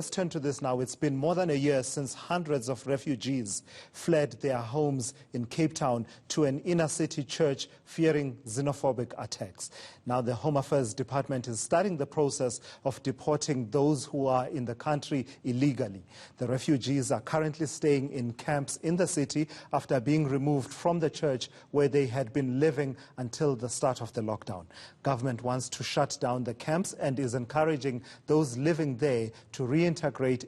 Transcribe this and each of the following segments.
Let's turn to this now. It's been more than a year since hundreds of refugees fled their homes in Cape Town to an inner city church fearing xenophobic attacks. Now the Home Affairs Department is starting the process of deporting those who are in the country illegally. The refugees are currently staying in camps in the city after being removed from the church where they had been living until the start of the lockdown. Government wants to shut down the camps and is encouraging those living there to reintegrate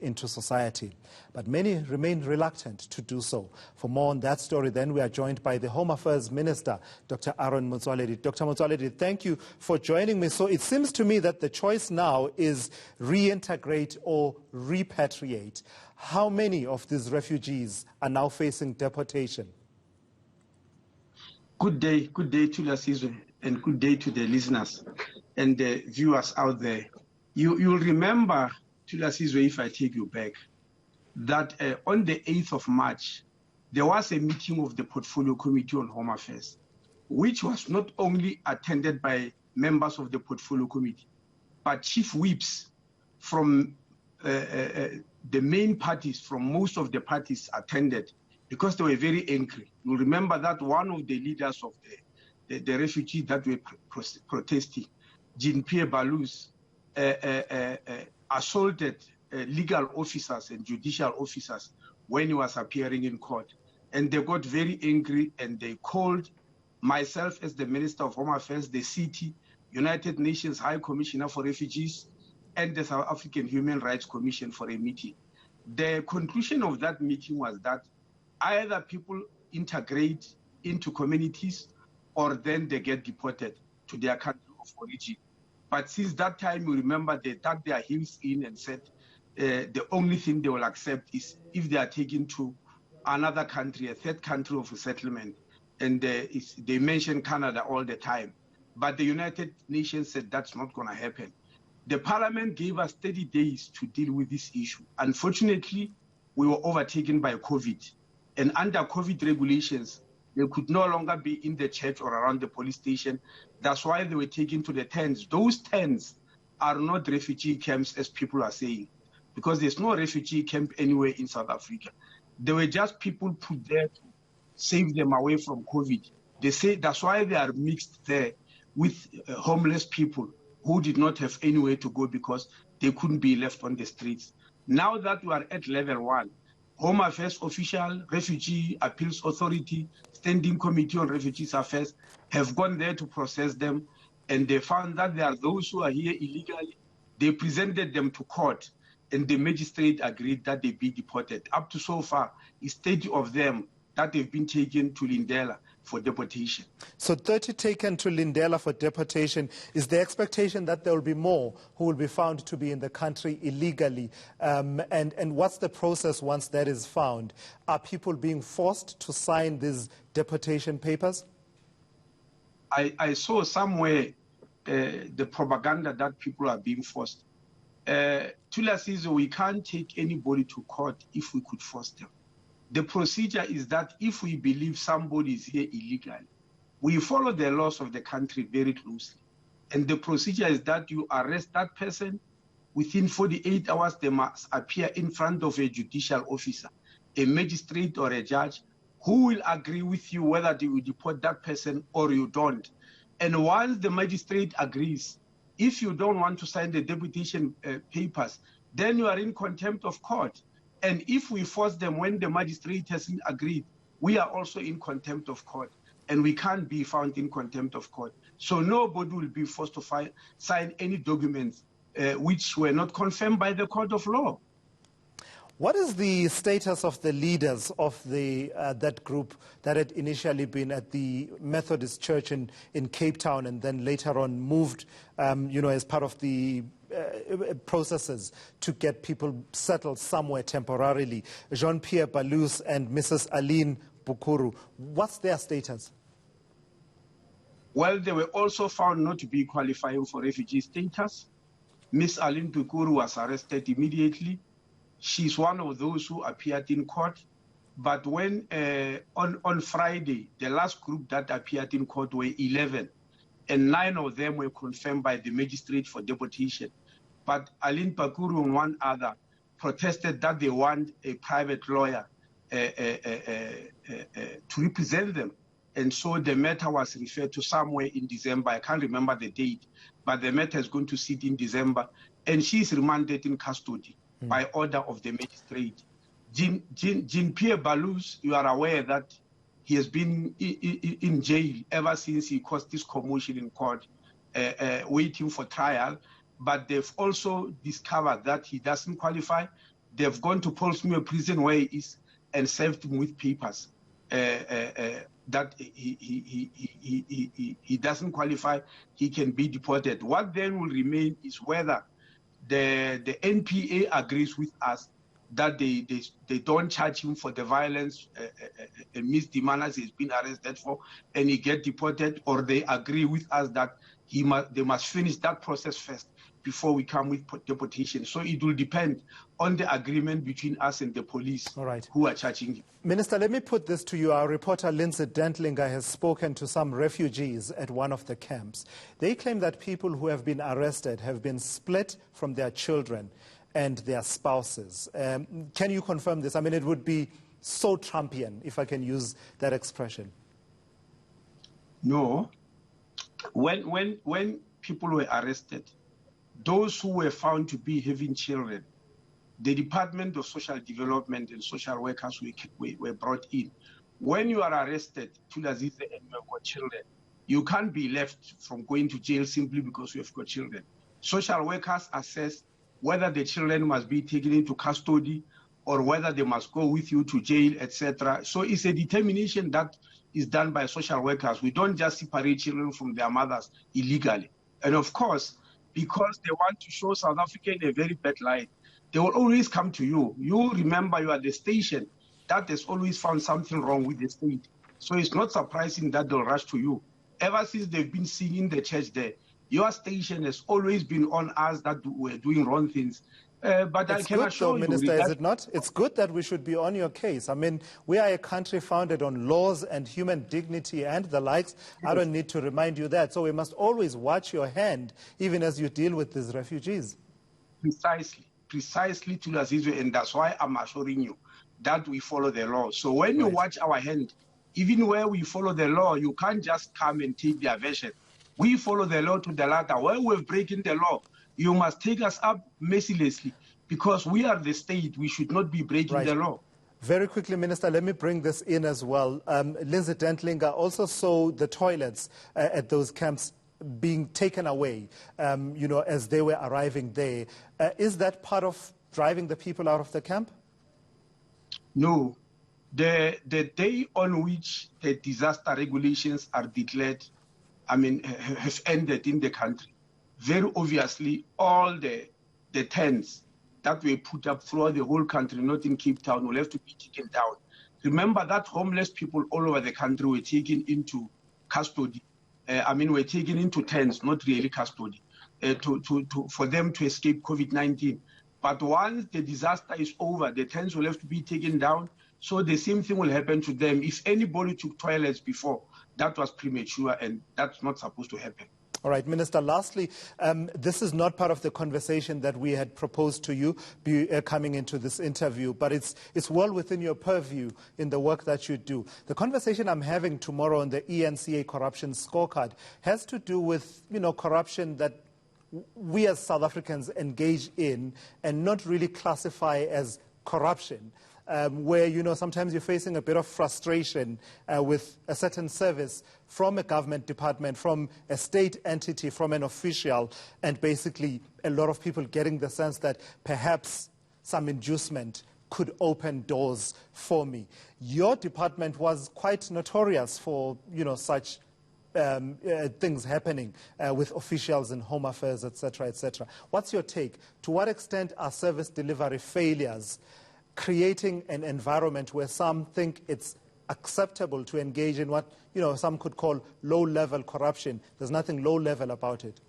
into society. But many remain reluctant to do so. For more on that story, then, we are joined by the Home Affairs Minister, Dr. Aaron Motsoaledi. Dr. Motsoaledi, thank you for joining me. So it seems to me that the choice now is reintegrate or repatriate. How many of these refugees are now facing deportation? Good day Thulasizwe, and good day to the listeners and the viewers out there. You'll remember, Thulasizwe, if I take you back, that on the 8th of March, there was a meeting of the Portfolio Committee on Home Affairs, which was not only attended by members of the Portfolio Committee, but chief whips from the main parties, from most of the parties attended, because they were very angry. You remember that one of the leaders of the refugees that were protesting, Jean-Pierre Ballouz, assaulted legal officers and judicial officers when he was appearing in court. And they got very angry and they called myself as the Minister of Home Affairs, the city, United Nations High Commissioner for Refugees, and the South African Human Rights Commission for a meeting. The conclusion of that meeting was that either people integrate into communities or then they get deported to their country of origin. But since that time, you remember, they dug their heels in and said the only thing they will accept is if they are taken to another country, a third country of resettlement. And they mention Canada all the time. But the United Nations said that's not going to happen. The Parliament gave us 30 days to deal with this issue. Unfortunately, we were overtaken by COVID. And under COVID regulations, they could no longer be in the church or around the police station. That's why they were taken to the tents. Those tents are not refugee camps, as people are saying, because there's no refugee camp anywhere in South Africa. They were just people put there to save them away from COVID. They say that's why they are mixed there with homeless people who did not have anywhere to go because they couldn't be left on the streets. Now that we are at level 1, Home Affairs official, Refugee Appeals Authority, Standing Committee on Refugees Affairs have gone there to process them, and they found that there are those who are here illegally. They presented them to court, and the magistrate agreed that they be deported. Up to so far, it's 30 of them that they've been taken to Lindela for deportation. So 30 taken to Lindela for deportation. Is the expectation that there will be more who will be found to be in the country illegally? And what's the process once that is found? Are people being forced to sign these deportation papers? I saw somewhere the propaganda that people are being forced. Thulasizwe, we can't take anybody to court if we could force them. The procedure is that if we believe somebody is here illegally, we follow the laws of the country very closely. And the procedure is that you arrest that person. Within 48 hours, they must appear in front of a judicial officer, a magistrate or a judge, who will agree with you whether they will deport that person or you don't. And once the magistrate agrees, if you don't want to sign the deportation papers, then you are in contempt of court. And if we force them when the magistrate hasn't agreed, we are also in contempt of court. And we can't be found in contempt of court. So nobody will be forced to sign any documents which were not confirmed by the court of law. What is the status of the leaders of that group that had initially been at the Methodist Church in Cape Town and then later on moved, as part of the processes to get people settled somewhere temporarily? Jean-Pierre Ballouz and Mrs. Aline Bukuru, what's their status? Well, they were also found not to be qualifying for refugee status. Miss Aline Bukuru was arrested immediately. She's one of those who appeared in court. But when on Friday, the last group that appeared in court were 11, and 9 of them were confirmed by the magistrate for deportation. But Aline Bukuru and one other protested that they want a private lawyer to represent them. And so the matter was referred to somewhere in December. I can't remember the date, but the matter is going to sit in December. And she is remanded in custody by order of the magistrate. Jean-Pierre Baluz, you are aware that he has been in jail ever since he caused this commotion in court, waiting for trial. But they've also discovered that he doesn't qualify. They've gone to Paulsmuir prison where he is and served him with papers that he doesn't qualify, he can be deported. What then will remain is whether the NPA agrees with us that they don't charge him for the violence and misdemeanors he's been arrested for and he get deported, or they agree with us that they must finish that process first before we come with deportation. So it will depend on the agreement between us and the police who are charging him. Minister, let me put this to you. Our reporter Lindsay Dentlinger has spoken to some refugees at one of the camps. They claim that people who have been arrested have been split from their children and their spouses. Can you confirm this? I mean, it would be so Trumpian, if I can use that expression. No. When people were arrested, those who were found to be having children, the Department of Social Development and social workers were brought in. When you are arrested, Thulasizwe, and you have got children, you can't be left from going to jail simply because you have got children. Social workers assess whether the children must be taken into custody or whether they must go with you to jail, etc. So it's a determination that is done by social workers. We don't just separate children from their mothers illegally. And of course, because they want to show South Africa in a very bad light, they will always come to you. You remember you are the station that has always found something wrong with the state. So it's not surprising that they'll rush to you. Ever since they've been singing the church there, your station has always been on us that we're doing wrong things. But I can assure you, Minister, is it not? It's good that we should be on your case. I mean, we are a country founded on laws and human dignity and the likes. Yes. I don't need to remind you that. So we must always watch your hand, even as you deal with these refugees. Precisely, Thulasizwe, and that's why I'm assuring you that we follow the law. So when you watch our hand, even where we follow the law, you can't just come and take their version. We follow the law to the letter. Where we're breaking the law, you must take us up mercilessly because we are the state. We should not be breaking the law. Very quickly, Minister, let me bring this in as well. Lindsay Dentlinger also saw the toilets at those camps being taken away, as they were arriving there. Is that part of driving the people out of the camp? No. The day on which the disaster regulations are declared, have ended in the country, very obviously all the tents that were put up throughout the whole country, not in Cape Town, will have to be taken down. Remember that homeless people all over the country were taken into custody. Were taken into tents, not really custody, for them to escape COVID-19. But once the disaster is over, the tents will have to be taken down. So the same thing will happen to them. If anybody took toilets before, that was premature and that's not supposed to happen. All right, Minister, lastly, this is not part of the conversation that we had proposed to you coming into this interview, but it's well within your purview in the work that you do. The conversation I'm having tomorrow on the eNCA corruption scorecard has to do with, corruption that we as South Africans engage in and not really classify as corruption. Where, sometimes you're facing a bit of frustration with a certain service from a government department, from a state entity, from an official, and basically a lot of people getting the sense that perhaps some inducement could open doors for me. Your department was quite notorious for, such things happening with officials in Home Affairs, etc., etc. What's your take? To what extent are service delivery failures creating an environment where some think it's acceptable to engage in what, some could call low-level corruption? There's nothing low-level about it.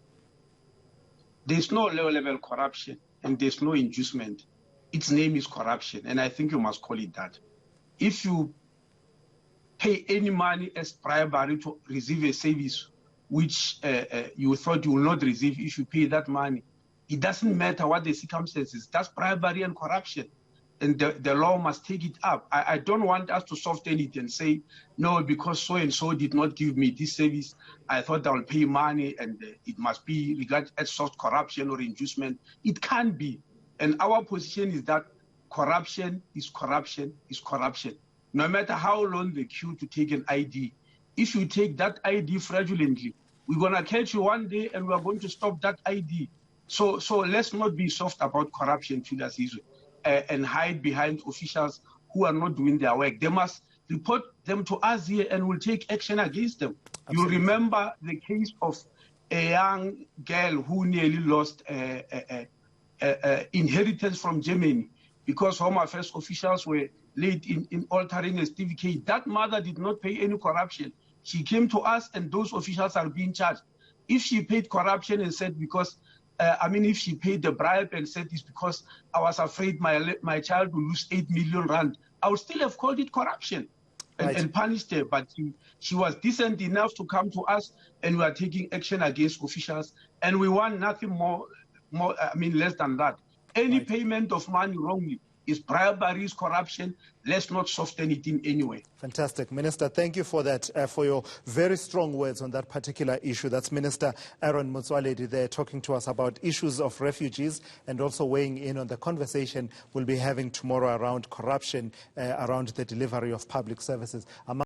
There's no low-level corruption and there's no inducement. Its name is corruption, and I think you must call it that. If you pay any money as bribery to receive a service which you thought you will not receive, if you pay that money, It doesn't matter what the circumstances. That's bribery and corruption. And the law must take it up. I don't want us to soften it and say, no, because so-and-so did not give me this service, I thought I'll pay money and it must be regarded as soft corruption or inducement. It can't be. And our position is that corruption is corruption is corruption. No matter how long the queue to take an ID, if you take that ID fraudulently, we're going to catch you one day and we're going to stop that ID. So let's not be soft about corruption, Thulasizwe, and hide behind officials who are not doing their work. They must report them to us here and we'll take action against them. Absolutely. You remember the case of a young girl who nearly lost inheritance from Germany because Home Affairs officials were late in altering a certificate. That mother did not pay any corruption. She came to us and those officials are being charged. If she paid corruption and said because if she paid the bribe and said it's because I was afraid my child will lose 8 million rand, I would still have called it corruption and punished her. But she was decent enough to come to us, and we are taking action against officials, and we want nothing less than that. Any payment of money wrongly is bribery, is corruption. Let's not soften it in any way. Fantastic. Minister, thank you for that, for your very strong words on that particular issue. That's Minister Aaron Motsoaledi there talking to us about issues of refugees and also weighing in on the conversation we'll be having tomorrow around corruption, around the delivery of public services.